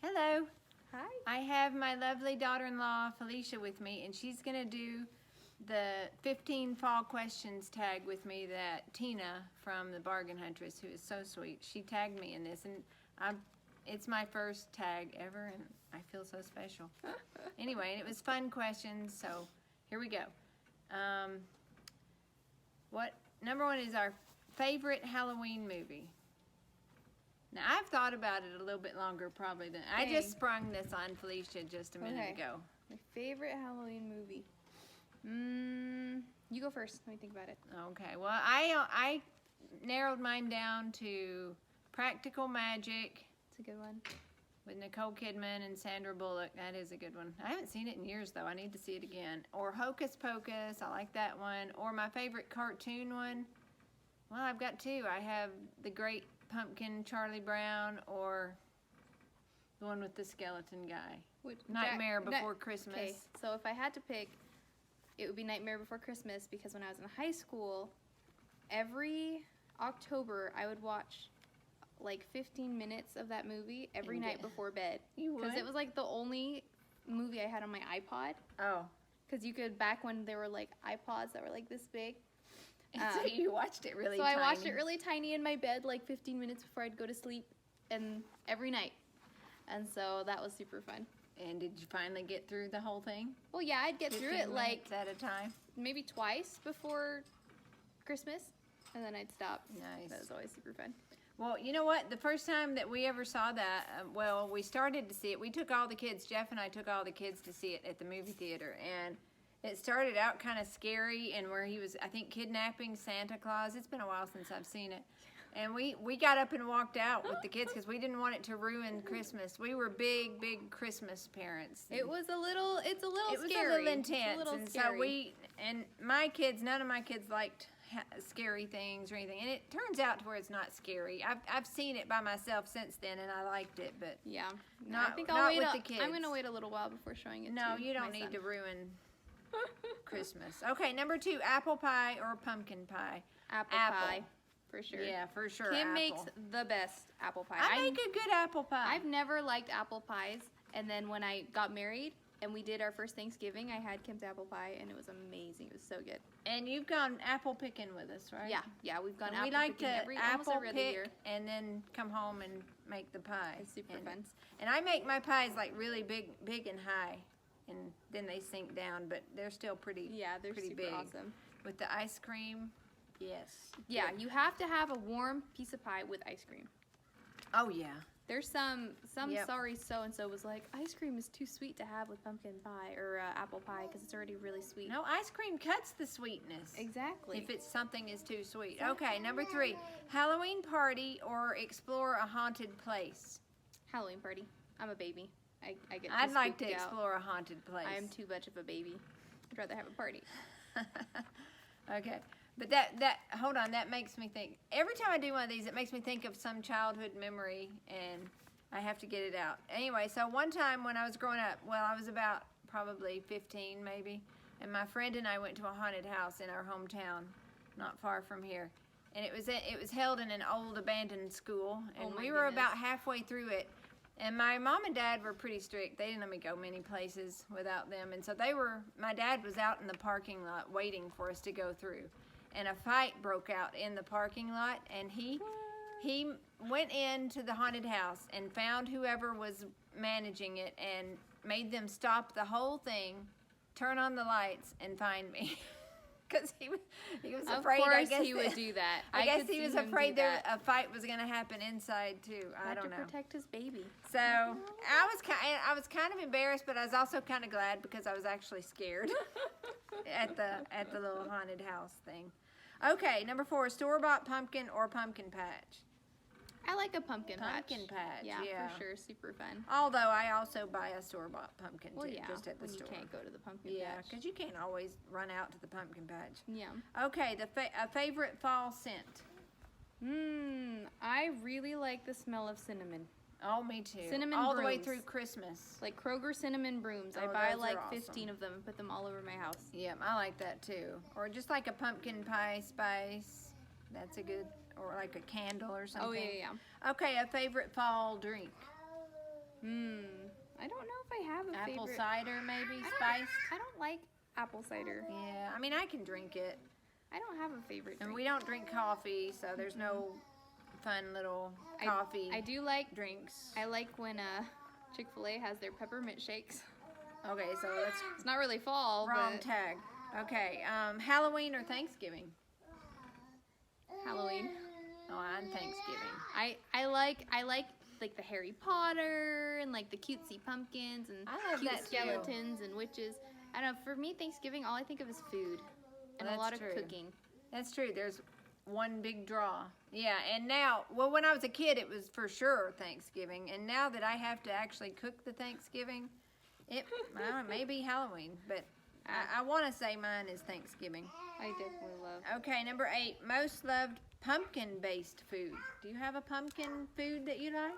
Hello. Hi. I have my lovely daughter-in-law, Felicia, with me, and she's going to do the 15 fall questions tag with me that Tina from the Bargain Huntress, who is so sweet, she tagged me in this, and it's my first tag ever, and I feel so special. Anyway, and it was fun questions, so here we go. Number one is our favorite Halloween movie. Now, I've thought about it a little bit longer probably than... I just sprung this on Felicia just a minute ago. My favorite Halloween movie. You go first. Let me think about it. Okay. Well, I narrowed mine down to Practical Magic. It's a good one. With Nicole Kidman and Sandra Bullock. That is a good one. I haven't seen it in years, though. I need to see it again. Or Hocus Pocus. I like that one. Or my favorite cartoon one. Well, I've got two. I have The Great Pumpkin, Charlie Brown, or the one with the skeleton guy. Nightmare Before Christmas. Okay, so if I had to pick, it would be Nightmare Before Christmas, because when I was in high school, every October I would watch like 15 minutes of that movie every night before bed. You would? Because it was like the only movie I had on my iPod. Oh. Because you could, back when there were like iPods that were like this big. So you watched it really tiny. So I watched it really tiny in my bed like 15 minutes before I'd go to sleep, and every night. And so that was super fun. And did you finally get through the whole thing? Well, yeah, I'd get through it like at a time. Maybe twice before Christmas, and then I'd stop. Nice. That was always super fun. Well, you know what? The first time that we ever saw that, well, we started to see it. We took all the kids, Jeff and I took all the kids to see it at the movie theater, and it started out kind of scary, and where he was, I think, kidnapping Santa Claus. It's been a while since I've seen it. And we got up and walked out with the kids because we didn't want it to ruin Christmas. We were big Christmas parents. It's a little scary. It was a little intense. Scary. And my kids, none of my kids liked scary things or anything. And it turns out to where it's not scary. I've seen it by myself since then, and I liked it, but yeah. Not, I think not with the kids. I'm going to wait a little while before showing it No, to you don't my need son. to ruin Christmas. Okay, number 2, apple pie or pumpkin pie? Apple pie, for sure. Yeah, for sure. Kim apple. makes the best apple pie. I make a good apple pie. I've never liked apple pies, and then when I got married and we did our first Thanksgiving, I had Kim's apple pie, and it was amazing. It was so good. And you've gone apple picking with us, right? Yeah, we've gone and apple we like picking to almost every other year. And then come home and make the pie. It's super fun. And I make my pies like really big and high, and then they sink down, but they're still pretty. Yeah, they're pretty super big. awesome. With the ice cream, yes. Yeah, you have to have a warm piece of pie with ice cream. Oh yeah. There's some sorry so-and-so was like, ice cream is too sweet to have with pumpkin pie or apple pie because it's already really sweet. No, ice cream cuts the sweetness. Exactly. If it's something is too sweet. Okay, number 3, Halloween party or explore a haunted place? Halloween party. I'm a baby. I get I'd like to spooked out. explore a haunted place. I am too much of a baby. I'd rather have a party. Okay. But hold on, that makes me think. Every time I do one of these, it makes me think of some childhood memory, and I have to get it out. Anyway, so one time when I was growing up, well, I was about probably 15 maybe, and my friend and I went to a haunted house in our hometown, not far from here. And it was held in an old abandoned school, and we were about halfway through it. And my mom and dad were pretty strict. They didn't let me go many places without them. And so my dad was out in the parking lot waiting for us to go through. And a fight broke out in the parking lot, and he went into the haunted house and found whoever was managing it and made them stop the whole thing, turn on the lights, and find me. Because he was afraid. Of course I guess he would do that. I guess he was afraid a fight was going to happen inside too. I don't know. To protect his baby. So I was kind of embarrassed, but I was also kind of glad because I was actually scared at the little haunted house thing. Okay, number 4, store-bought pumpkin or pumpkin patch? I like a pumpkin patch. Pumpkin patch, yeah. For sure, super fun. Although I also buy a store-bought pumpkin too, just at the store. You can't go to the pumpkin patch. Yeah, because you can't always run out to the pumpkin patch. Yeah. Okay, a favorite fall scent? I really like the smell of cinnamon. Oh, me too. Cinnamon all brooms. the way through Christmas. Like Kroger cinnamon brooms. I buy like 15 of them and put them all over my house. Yeah, I like that too. Or just like a pumpkin pie spice. That's a good, or like a candle or something. Oh, yeah. Okay, a favorite fall drink? I don't know if I have a Apple favorite. cider, maybe, spiced? I don't like apple cider. Yeah, I mean, I can drink it. I don't have a favorite And drink. we don't drink coffee, so there's no fun little coffee I do like drinks. I like when Chick-fil-A has their peppermint shakes. Okay, so that's It's not really fall, wrong but tag. Okay, Halloween or Thanksgiving? Halloween. Oh, on Thanksgiving. I like the Harry Potter and like the cutesy pumpkins and I love cute that too. skeletons and witches. I don't know. For me, Thanksgiving, all I think of is food and Well, a lot that's of true. cooking. That's true. There's one big draw. Yeah, and now, well, when I was a kid, it was for sure Thanksgiving. And now that I have to actually cook the Thanksgiving, I don't know, maybe Halloween. But I want to say mine is Thanksgiving. I definitely love. Okay, number 8, most loved pumpkin-based food. Do you have a pumpkin food that you like?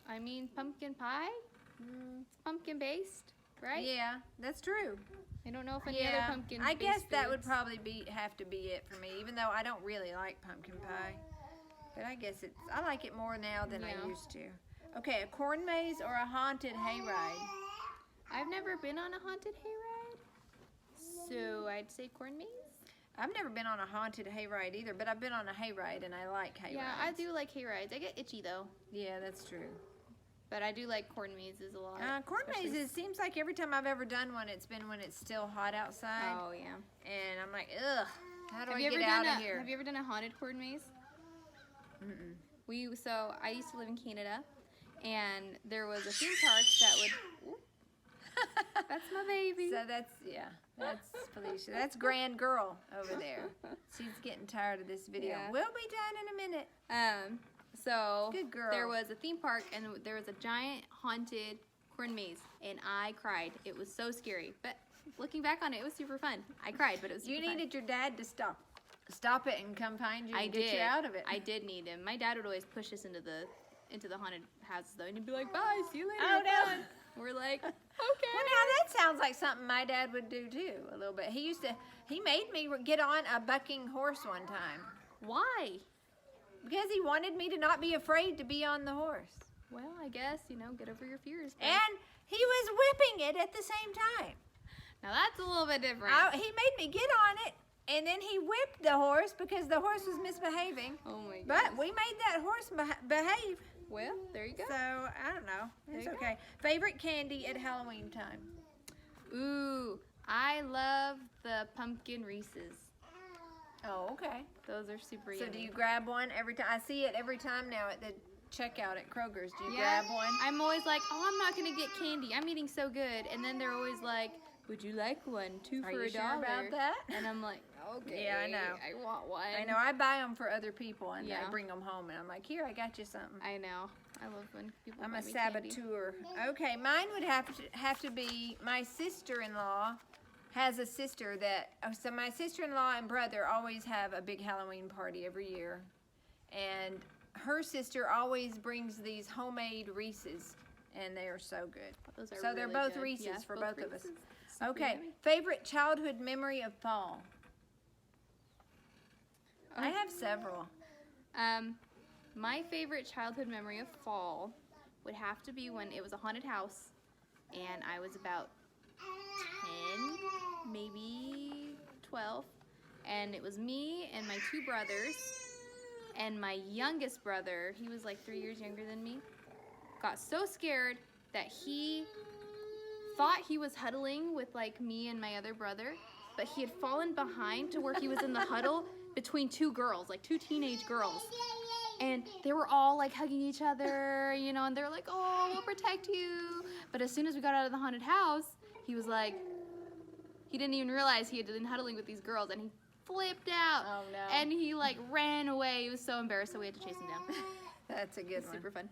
I mean, pumpkin pie. It's pumpkin based, right? Yeah, that's true. I don't know if any other pumpkin. I guess that would probably have to be it for me, even though I don't really like pumpkin pie. But I guess I like it more now than I Yeah. used to. Okay, a corn maze or a haunted hayride? I've never been on a haunted hayride, so I'd say corn maze. I've never been on a haunted hayride either, but I've been on a hayride and I like hayrides. Yeah, I do like hayrides. I get itchy though, Yeah, that's true. but I do like corn mazes a lot. Corn especially- mazes seems like every time I've ever done one, it's been when it's still hot outside. Oh yeah. And I'm like, ugh, how do Have I you get ever out done of here? Have you ever done a haunted corn maze? Mm-mm. So I used to live in Canada, and there was a theme park that would. Ooh, that's my baby. So that's Felicia. That's grand girl over there. She's getting tired of this video. Yeah. We'll be done in a minute. So Good girl. there was a theme park, and there was a giant haunted corn maze, and I cried. It was so scary, but looking back on it, it was super fun. I cried, but it was super You fun. needed your dad to stop it and come find you and I get did. you out of it. I did need him. My dad would always push us into the haunted houses though, and he'd be like, "Bye, see you later." Oh, no. Fun." We're like, "Okay." Well, now that sounds like something my dad would do too, a little bit. He made me get on a bucking horse one time Why? because he wanted me to not be afraid to be on the horse. Well, I guess get over your fears. but- And he was whipping it at the same time. Now that's a little bit different. He made me get on it, and then he whipped the horse because the horse was misbehaving. Oh my god. But we made that horse behave. Well, there you go. So, I don't know. It's There you go. okay. Favorite candy at Halloween time? Ooh, I love the pumpkin Reese's. Oh, okay. Those are super So yummy. do you grab one every time? I see it every time now at the checkout at Kroger's. Do you Yeah, grab one? I'm always like, oh, I'm not gonna get candy. I'm eating so good. And then they're always like, would you like one? Two Are for you $1. sure about that? And I'm like, okay. Yeah, I know. I want one. I know. I buy them for other people, and Yeah. I bring them home, and I'm like, here, I got you something. I know. I love when people I'm buy a me candy. saboteur. Okay, mine would have to be my sister-in-law has a sister so my sister-in-law and brother always have a big Halloween party every year, and her sister always brings these homemade Reese's, and they are so good. Those are So they're really both good. Reese's Yeah, for both of us. Reese's. Super Okay, yummy. favorite childhood memory of fall? Oh. I have several. My favorite childhood memory of fall would have to be when it was a haunted house, and I was about 10, maybe 12, and it was me and my 2 brothers, and my youngest brother, he was like 3 years younger than me, got so scared that he thought he was huddling with like me and my other brother, but he had fallen behind to where he was in the huddle between 2 girls, like 2 teenage girls. And they were all like hugging each other, and they were like, oh, we'll protect you. But as soon as we got out of the haunted house, he was like, he didn't even realize he had been huddling with these girls, and he flipped out. Oh, no. And he like ran away. He was so embarrassed, so we had to chase him down. That's a good It's one. super fun.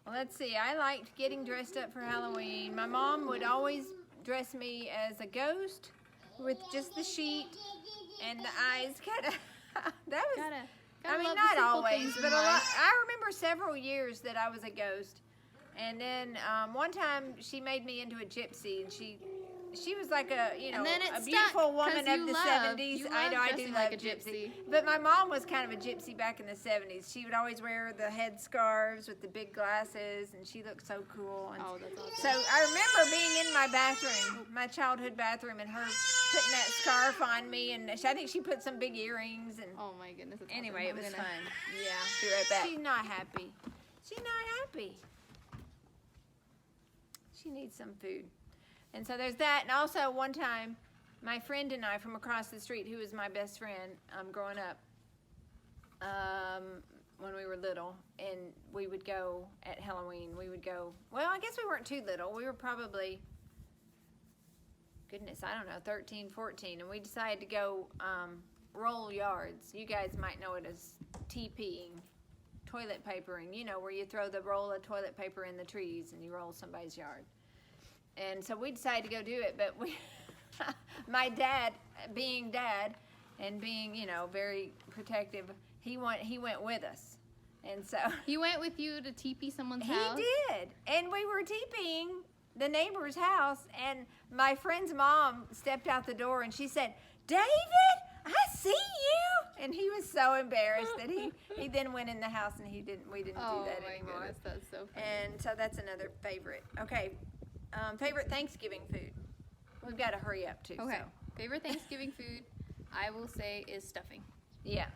Well, let's see. I liked getting dressed up for Halloween. My mom would always dress me as a ghost with just the sheet and the eyes kind of. That was. Gotta I mean, love the not simple always, things in but a life. lot. I remember several years that I was a ghost, and then one time she made me into a gypsy, and she she was like a, you know, And then a it beautiful stuck, woman 'cause of you the love- 70s. you I know, love I do dressing love like a gypsy. But my mom was kind of a gypsy back in the 70s. She would always wear the head scarves with the big glasses, and she looked so cool. And Oh, that's awesome. so I remember being in my bathroom, my childhood bathroom, and her putting that scarf on me, and I think she put some big earrings. And Oh my goodness. That's anyway, awesome. it was I'm gonna- fun. Yeah. Be right back. She's not happy. She's not happy. She needs some food. And so there's that. And also one time, my friend and I from across the street, who was my best friend growing up, when we were little, and we would go at Halloween, we would go, well, I guess we weren't too little. We were probably, goodness, I don't know, 13, 14. And we decided to go roll yards. You guys might know it as TPing, toilet papering, you know, where you throw the roll of toilet paper in the trees and you roll somebody's yard. And so we decided to go do it, but we, my dad, being dad and being, you know, very protective, he went with us. And so He went with you to TP someone's he house? did. And we were TPing the neighbor's house, and my friend's mom stepped out the door and she said, "David, I see you." And he was so embarrassed that he then went in the house, and we didn't Oh do that my anymore. goodness, that's so funny. And so that's another favorite. Okay, favorite Thanksgiving food. We've got to hurry up too. Okay, So. favorite Thanksgiving food, I will say, is stuffing. Yeah,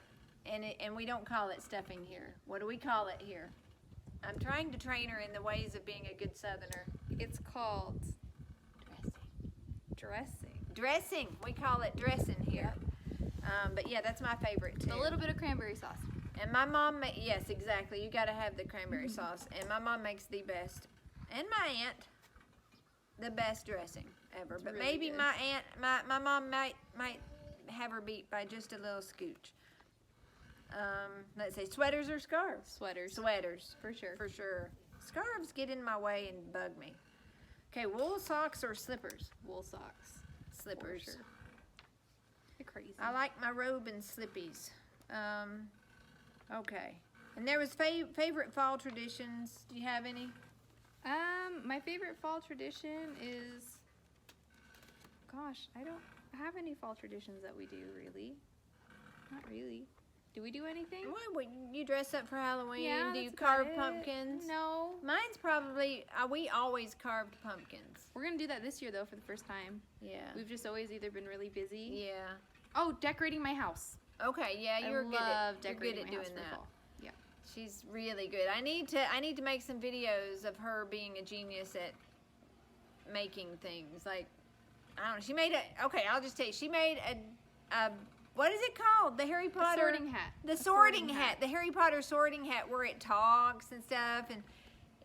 and we don't call it stuffing here. What do we call it here? I'm trying to train her in the ways of being a good Southerner. It's called Dressing. dressing. Dressing. We call it dressing here. But yeah, that's my favorite too. A little bit of cranberry sauce. And my mom, yes, exactly. You got to have the cranberry sauce. And my mom makes the best, and my aunt, the best dressing ever. But really maybe good. my aunt, my mom might have her beat by just a little scooch. Let's say sweaters or scarves. Sweaters. Sweaters, For sure. for sure. Scarves get in my way and bug me. Okay, wool socks or slippers? Wool socks. Slippers. For sure. You're crazy. I like my robe and slippies. Okay. And there was favorite fall traditions. Do you have any? My favorite fall tradition is, gosh, I don't have any fall traditions that we do, really. Not really. Do we do anything? Why would you dress up for Halloween? Yeah, Do you that's about carve it. pumpkins? No. Mine's probably, we always carved pumpkins. We're gonna do that this year, though, for the first time. Yeah. We've just always either been really busy. Yeah. Oh, decorating my house. Okay, yeah, I you're love good at decorating my doing house for that. fall. Yeah. She's really good. I need to make some videos of her being a genius at making things. Like, I don't know. She made I'll just tell you. She made a what is it called? The Harry Potter sorting hat. The A sorting sorting hat. hat. The Harry Potter sorting hat where it talks and stuff. And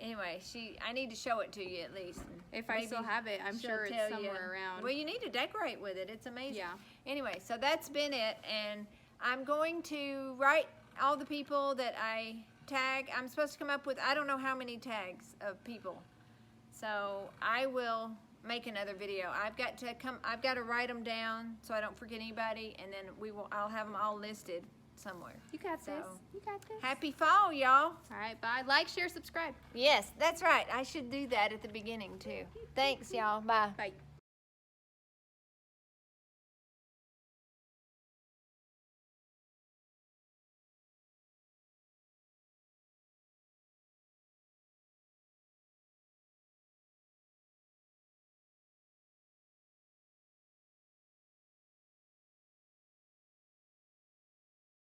anyway, I need to show it to you at least. And If I still maybe have it, I'm she'll sure it's tell you. somewhere around. Well, you need to decorate with it. It's amazing. Yeah. Anyway, so that's been it, and I'm going to write all the people that I tag. I'm supposed to come up with, I don't know how many tags of people. So I will make another video. I've got to write them down so I don't forget anybody, and then I'll have them all listed somewhere. You got So, this. You got this. Happy fall, y'all. All right, bye. Like, share, subscribe. Yes, that's right. I should do that at the beginning too. Thanks, y'all. Bye. Bye.